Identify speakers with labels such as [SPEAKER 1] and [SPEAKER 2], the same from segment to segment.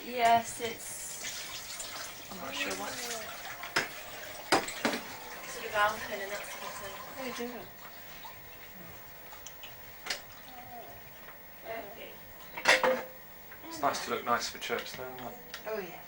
[SPEAKER 1] Yes, it's... I'm not sure what. Sort of alpine and that sort of thing.
[SPEAKER 2] Oh, you do?
[SPEAKER 3] It's nice to look nice for church though, isn't it?
[SPEAKER 2] Oh, yeah.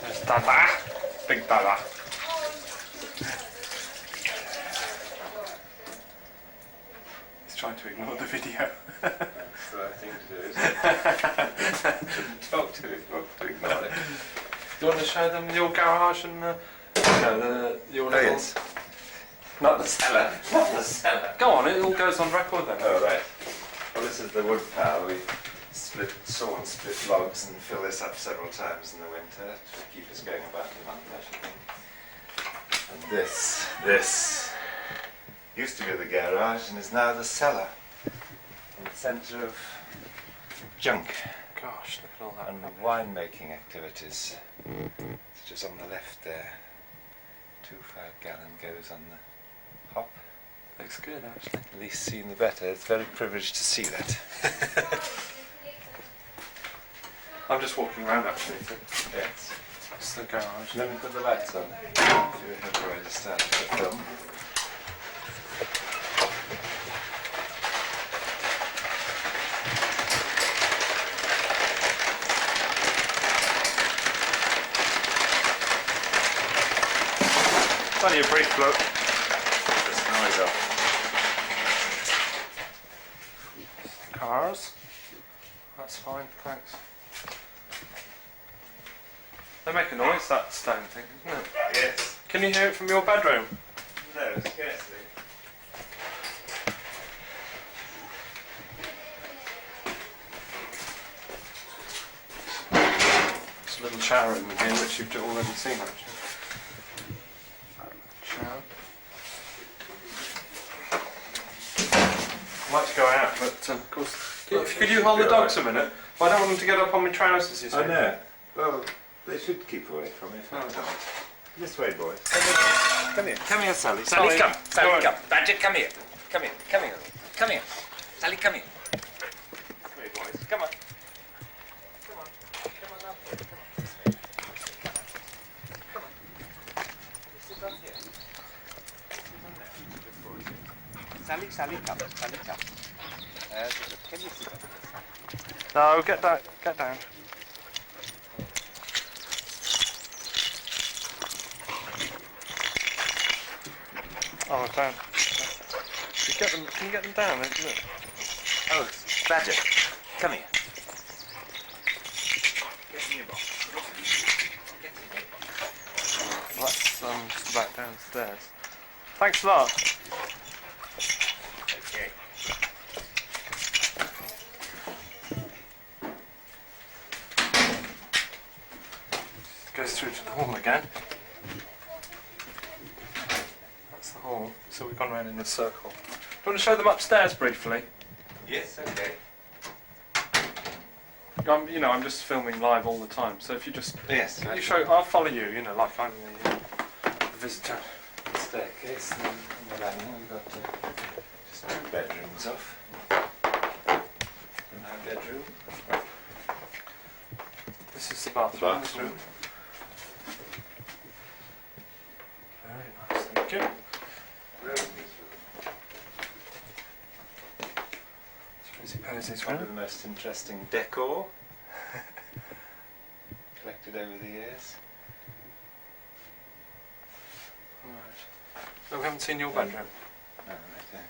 [SPEAKER 3] There's Dada. Big Dada. He's trying to ignore the video.
[SPEAKER 4] That's the right thing to do, isn't it? Shouldn't talk to it, not to ignore it.
[SPEAKER 3] Do you want to show them your garage and your
[SPEAKER 4] Oh,
[SPEAKER 3] little...
[SPEAKER 4] yes. Not the cellar. Not the cellar.
[SPEAKER 3] Go on, it all goes on record then.
[SPEAKER 4] Oh, right. Well, this is the wood pile. We saw and split logs and fill this up several times in the winter to keep us going about a month, I should think. And this used to be the garage and is now the cellar. In the centre of junk
[SPEAKER 3] Gosh, look at all that.
[SPEAKER 4] and winemaking activities. It's just on the left there. 2 5-gallon goes on the hop.
[SPEAKER 3] Looks good actually.
[SPEAKER 4] The least seen the better. It's very privileged to see that.
[SPEAKER 3] I'm just walking around actually.
[SPEAKER 4] Yes.
[SPEAKER 3] It's the garage.
[SPEAKER 4] Let me put the lights on. If you have already started the film.
[SPEAKER 3] It's only a brief look.
[SPEAKER 4] This noise off.
[SPEAKER 3] Cars. That's fine, thanks. They make a noise, that stone thing, isn't it?
[SPEAKER 4] Yes.
[SPEAKER 3] Can you hear it from your bedroom?
[SPEAKER 4] No, scarcely.
[SPEAKER 3] There's a little shower room in here, which you've already seen actually. Shower. I'd like to go out, but of course... Could you hold the dogs a minute? Well, I don't want them to get up on my trousers, you see.
[SPEAKER 4] I know. Well, they should keep away from me.
[SPEAKER 3] Oh.
[SPEAKER 4] This way, boys. Come here.
[SPEAKER 5] Come here, Sally.
[SPEAKER 3] Sally,
[SPEAKER 5] Sally, come.
[SPEAKER 3] go
[SPEAKER 5] Sally,
[SPEAKER 3] on.
[SPEAKER 5] come. Badger, come here. Come here. Come here. Come here. Sally, come here.
[SPEAKER 4] Come here, boys.
[SPEAKER 5] Come on.
[SPEAKER 4] Come on. Come on up here. Come on. This way. Come on. You sit on here. Sit on there. Good boys.
[SPEAKER 5] Sally, Sally, come. Sally, come. Can you sit on this?
[SPEAKER 3] No, get down. Get down. Oh, down. Can you get them down? Look.
[SPEAKER 5] Oh, Badger, come here.
[SPEAKER 4] Get in your box.
[SPEAKER 3] That's just about downstairs. Thanks a lot.
[SPEAKER 4] Okay.
[SPEAKER 3] Goes through to the hall again. That's the hall. So we've gone around in a circle. Do you want to show them upstairs briefly?
[SPEAKER 4] Yes, okay.
[SPEAKER 3] I'm just filming live all the time. So if you just
[SPEAKER 4] Yes.
[SPEAKER 3] you show, I'll follow you. Like I'm the visitor.
[SPEAKER 4] The staircase and on the landing we've got just 2 bedrooms off. And our bedroom.
[SPEAKER 3] This is the bathroom.
[SPEAKER 4] Bathroom.
[SPEAKER 3] Very nice. Thank you. Cozy Posy's
[SPEAKER 4] One of
[SPEAKER 3] room.
[SPEAKER 4] the most interesting decor collected over the years.
[SPEAKER 3] Oh, we haven't seen your bedroom.
[SPEAKER 4] No, right there.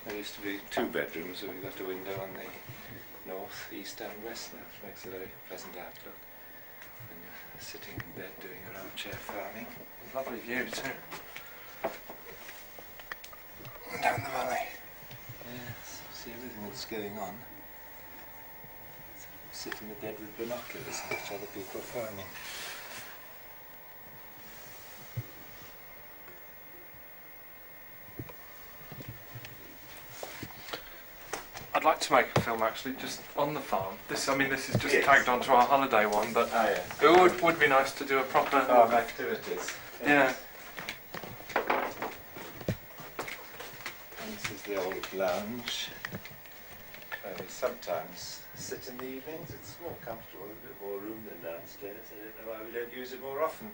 [SPEAKER 4] There used to be 2 bedrooms, so we've got a window on the north, east and west now, which makes a very pleasant outlook. And you're sitting in bed doing your armchair farming.
[SPEAKER 3] Lovely view too. Down the valley.
[SPEAKER 4] Yes, see everything that's going on. Sit in the bed with binoculars and watch other people farming.
[SPEAKER 3] I'd like to make a film actually just on the farm. This is just
[SPEAKER 4] Yes.
[SPEAKER 3] tagged onto our holiday one, but
[SPEAKER 4] Ah, yeah.
[SPEAKER 3] it would be nice to do a proper.
[SPEAKER 4] Farm activities.
[SPEAKER 3] Yeah.
[SPEAKER 4] And this is the old lounge. We sometimes sit in the evenings. It's more comfortable, a bit more room than downstairs. I don't know why we don't use it more often.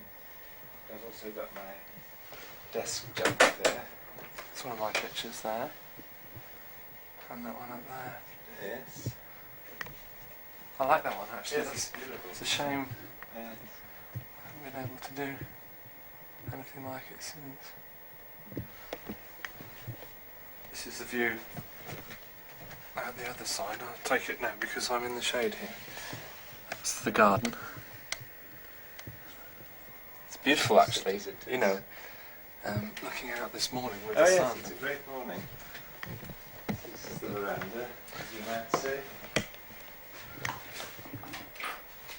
[SPEAKER 4] I've also got my desk jump there.
[SPEAKER 3] It's one of my pictures there. And that one up there.
[SPEAKER 4] Yes.
[SPEAKER 3] I like that one actually.
[SPEAKER 4] Yes,
[SPEAKER 3] That's,
[SPEAKER 4] it's beautiful.
[SPEAKER 3] it's a shame
[SPEAKER 4] Yes.
[SPEAKER 3] I haven't been able to do anything like it since. This is the view out the other side. I'll take it now because I'm in the shade here. That's the garden. It's beautiful actually,
[SPEAKER 4] Yes, it is.
[SPEAKER 3] you know, looking out this morning with
[SPEAKER 4] Oh
[SPEAKER 3] the
[SPEAKER 4] yes,
[SPEAKER 3] sun.
[SPEAKER 4] it's a great morning. This is the veranda, as you might say.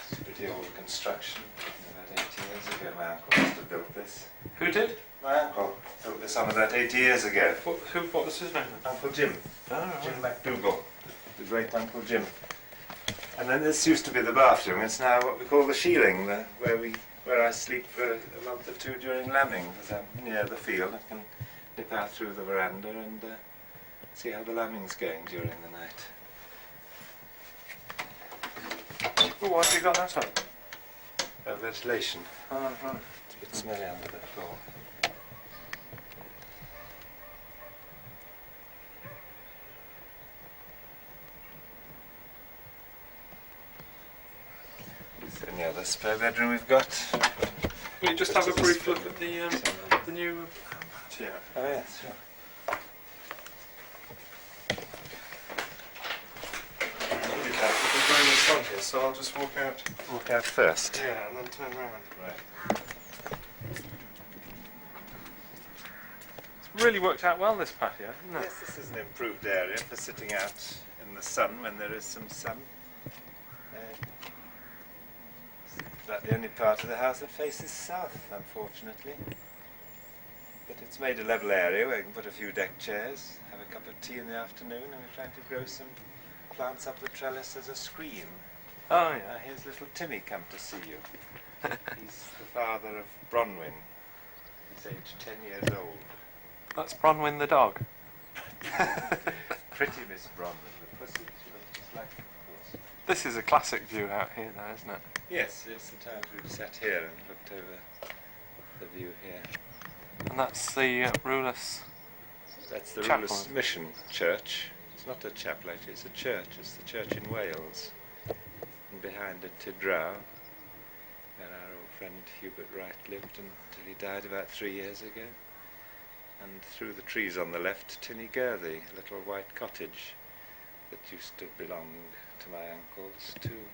[SPEAKER 4] It's a pretty old construction. About 80 years ago, my uncle must have built this.
[SPEAKER 3] Who did?
[SPEAKER 4] My uncle built this on about 80 years ago.
[SPEAKER 3] What was his name?
[SPEAKER 4] Uncle Jim.
[SPEAKER 3] Oh,
[SPEAKER 4] Jim MacDougall. The great Uncle Jim. And then this used to be the bathroom. It's now what we call the shieling, where I sleep for a month or 2 during lambing, because I'm near the field. I can dip out through the veranda and see how the lambing's going during the night.
[SPEAKER 3] Oh, why have you got that up?
[SPEAKER 4] Ventilation.
[SPEAKER 3] Oh, right.
[SPEAKER 4] It's a bit smelly under the floor. Is there any other spare bedroom we've got?
[SPEAKER 3] Can you just have a brief look at the new patio?
[SPEAKER 4] Oh yes, sure.
[SPEAKER 3] We're going in the sun here, so I'll just walk out.
[SPEAKER 4] Walk out first.
[SPEAKER 3] Yeah, and then turn round.
[SPEAKER 4] Right.
[SPEAKER 3] It's really worked out well, this patio, hasn't it?
[SPEAKER 4] Yes, this is an improved area for sitting out in the sun when there is some sun. It's about the only part of the house that faces south, unfortunately. But it's made a level area where you can put a few deck chairs, have a cup of tea in the afternoon, and we're trying to grow some plants up the trellis as a screen.
[SPEAKER 3] Oh, yeah.
[SPEAKER 4] Here's little Timmy come to see you. He's the father of Bronwyn. He's aged 10 years old.
[SPEAKER 3] That's Bronwyn the dog.
[SPEAKER 4] Pretty Miss Bronwyn, the pussy. She looks just like her, of course.
[SPEAKER 3] This is a classic view out here, though, isn't it?
[SPEAKER 4] Yes, it's the times we've sat here and looked over the view here.
[SPEAKER 3] And that's the Rulus.
[SPEAKER 4] That's the
[SPEAKER 3] Chapel.
[SPEAKER 4] Rulus Mission Church. It's not a chapel actually, it's a church. It's the church in Wales. And behind it, Tydraw, where our old friend Hubert Wright lived until he died about 3 years ago. And through the trees on the left, Tinnigerthy, a little white cottage that used to belong to my uncles too.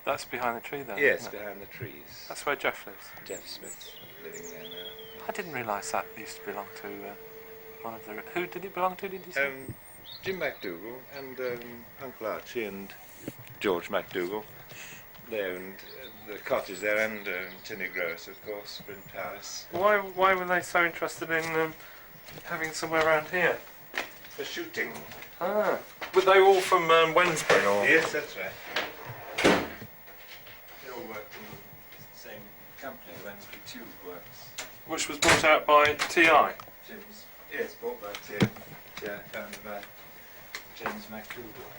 [SPEAKER 3] That's behind the tree there.
[SPEAKER 4] Yes,
[SPEAKER 3] isn't it?
[SPEAKER 4] behind the trees.
[SPEAKER 3] That's where Jeff lives.
[SPEAKER 4] Jeff Smith's living there now.
[SPEAKER 3] I didn't realise that used to belong to one of the. Who did it belong to? Did you say?
[SPEAKER 4] Jim MacDougall and Uncle Archie and George MacDougall. They owned the cottage there and Tinnigrose, of course, Bryn Powys.
[SPEAKER 3] Why were they so interested in having somewhere around here?
[SPEAKER 4] For shooting.
[SPEAKER 3] Ah, were they all from Wednesbury or?
[SPEAKER 4] Yes, that's right. They all worked in the same company, Wednesbury Tube Works.
[SPEAKER 3] Which was bought out by TI.
[SPEAKER 4] Jim's, yes, bought by Tim. Yeah, founded by James MacDougall.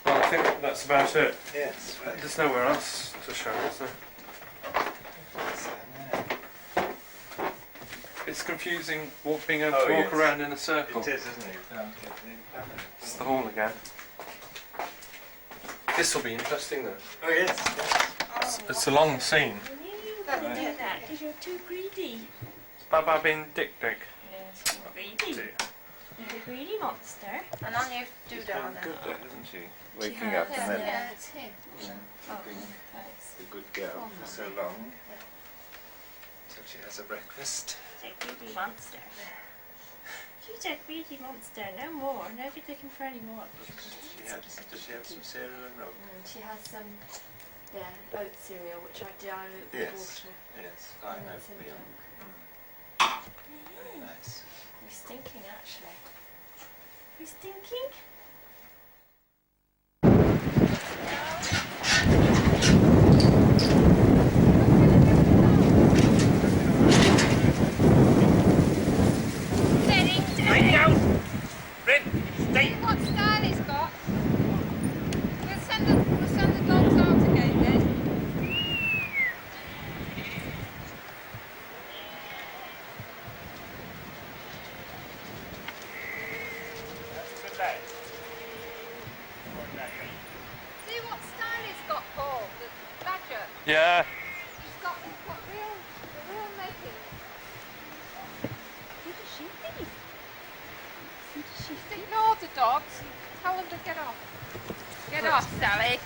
[SPEAKER 3] Well, I think that's about it.
[SPEAKER 4] Yes, right.
[SPEAKER 3] There's nowhere else to show, is there? It's confusing being able to walk
[SPEAKER 4] yes.
[SPEAKER 3] around in a circle.
[SPEAKER 4] It is, isn't it? You can't get any
[SPEAKER 3] It's the hall again. This will be interesting though.
[SPEAKER 4] Oh yes.
[SPEAKER 3] It's a long scene.
[SPEAKER 1] I knew you were going to do that because you're too greedy.
[SPEAKER 3] Baba being Dick.
[SPEAKER 1] Yes, you're greedy. You're a greedy monster.
[SPEAKER 2] And on your doodah now.
[SPEAKER 4] Good there, isn't she? Waking up and then
[SPEAKER 2] Yeah, it's him.
[SPEAKER 1] Oh,
[SPEAKER 4] being
[SPEAKER 1] thanks.
[SPEAKER 4] a good girl for so long. So she has a breakfast.
[SPEAKER 1] She's a greedy monster. She's a greedy monster. No more. Never looking for any more.
[SPEAKER 4] Does she have some cereal and milk?
[SPEAKER 2] She has some, oat cereal, which I dilute with
[SPEAKER 4] Yes.
[SPEAKER 2] water.
[SPEAKER 4] Yes, fine
[SPEAKER 2] And it's in
[SPEAKER 4] oatmeal.
[SPEAKER 2] milk.
[SPEAKER 4] Very nice.
[SPEAKER 1] You're stinking, actually. You're stinking?
[SPEAKER 5] Lay down! Red, stay!
[SPEAKER 6] What style he's got? We'll send the dogs out again then.
[SPEAKER 5] Good lad.
[SPEAKER 6] See what style he's got, Paul? The badger.
[SPEAKER 3] Yeah.
[SPEAKER 6] He's got real making.
[SPEAKER 1] Who does she think?
[SPEAKER 6] Just ignore the dogs and tell them to get off. Get off, Sally.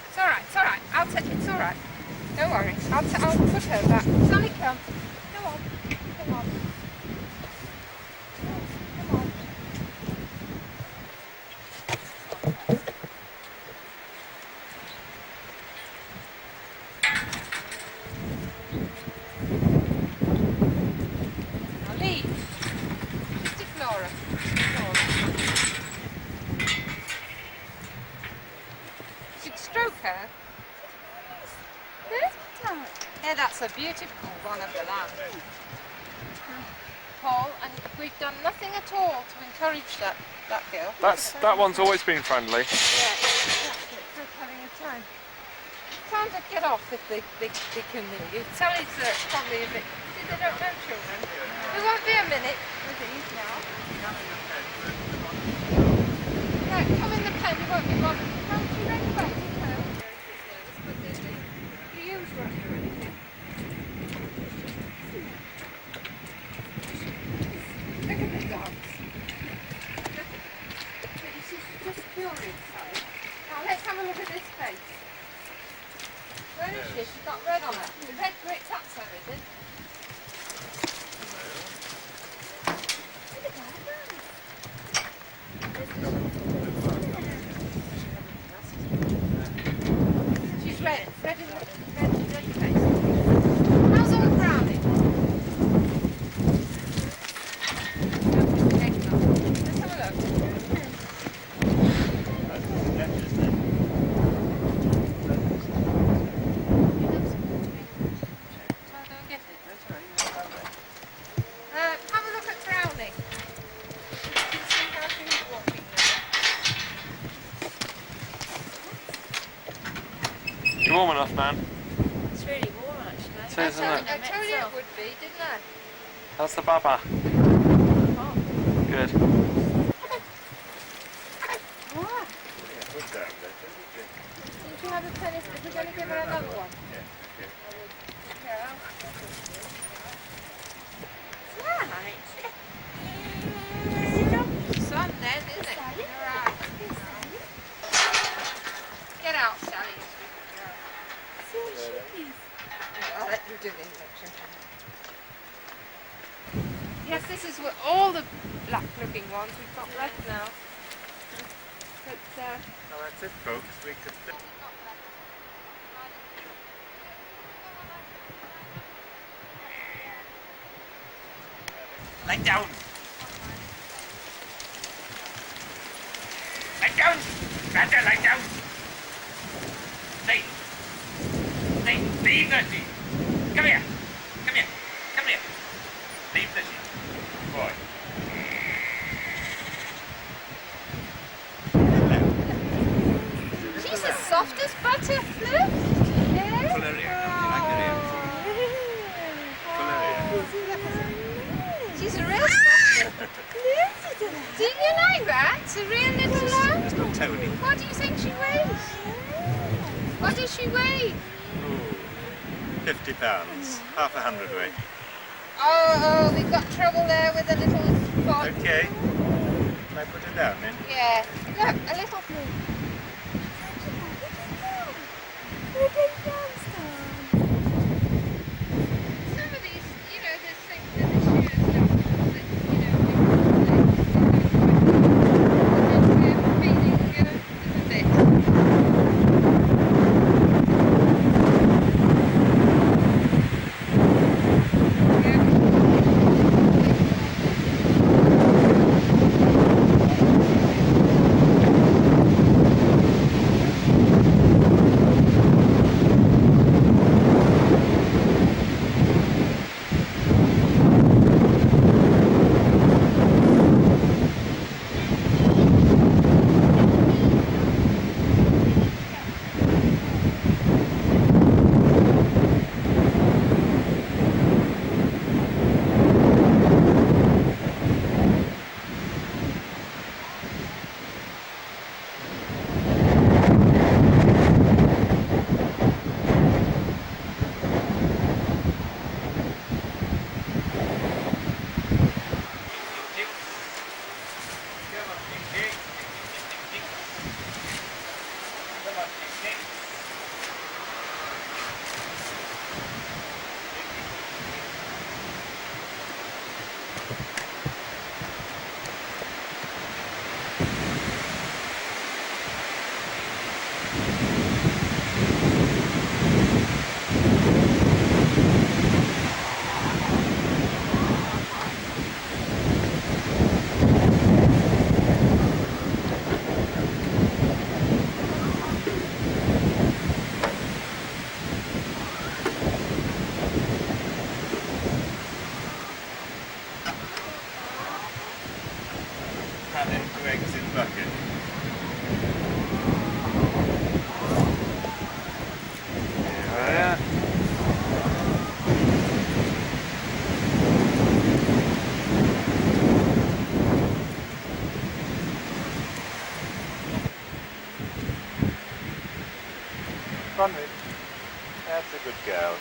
[SPEAKER 6] It's alright, it's alright. It's alright. Don't worry. I'll put her back. Sally, come. Come on. Come on. Come on. Now leave. Just ignore her. Ignore her. You should stroke her. Yeah, that's a beautiful one of the land. Paul, and we've done nothing at all to encourage that girl.
[SPEAKER 3] That one's always been friendly.
[SPEAKER 6] Yeah, exactly. It's like having a time. Tell them to get off if they can hear you. Sally's probably a bit. See, they don't know children. We won't be a minute with these now. Right, come in the pen, you won't be bothered. Haven't you read about it? No. The usual or anything. Look at the dogs. Just curious, Sally. Now let's have a look at this face. Where is she? She's got red on her. The red brick, that's her, is it? Look at that. She's red. Red in the red face. How's old Brownie? Let's have a look. Have a look at Brownie. You can see how she's walking now.
[SPEAKER 3] You're warm enough, man.
[SPEAKER 1] It's really warm, actually.
[SPEAKER 3] It is, isn't it?
[SPEAKER 6] I told you it would be, didn't I?
[SPEAKER 3] How's the Baba? Good.
[SPEAKER 6] What?
[SPEAKER 4] Good down there, isn't it?
[SPEAKER 6] Did you have a tennis? Are we going to give her another one?
[SPEAKER 4] Yeah.
[SPEAKER 6] Yeah.
[SPEAKER 1] Right.
[SPEAKER 6] Sun then, isn't it? All right. Get out, Sally. I'll let you do the injection. Yes, this is what all the black-looking ones we've got left now. But
[SPEAKER 4] Well, that's it, folks. We could.
[SPEAKER 5] Lay down! Lay down! Badger, lay down! Stay! Stay! Leave the sheep! Come here! Come here! Come here! Leave the sheep! Boy.
[SPEAKER 6] she's as soft as butter, Flip. Yeah.
[SPEAKER 5] Pull her ear. You like her ear? Pull her ear.
[SPEAKER 6] She's a real soft. Didn't you like that? It's a real little lamb.
[SPEAKER 5] Tony.
[SPEAKER 6] What do you think she weighs? What does she weigh?
[SPEAKER 4] Ooh, £50, half a hundredweight.
[SPEAKER 6] Oh, we've got trouble there with a little spot.
[SPEAKER 4] Okay. Can I put it down then?
[SPEAKER 6] Yeah. Look, a little. Some of these, you know, there's things that the shoes don't, that, you know, we're feeling a bit.
[SPEAKER 5] Tick. Come on, tick, tick. Tick, tick, tick. Come on, tick, tick.
[SPEAKER 4] Pan into eggs in bucket. Here we are. Conway, that's a good girl.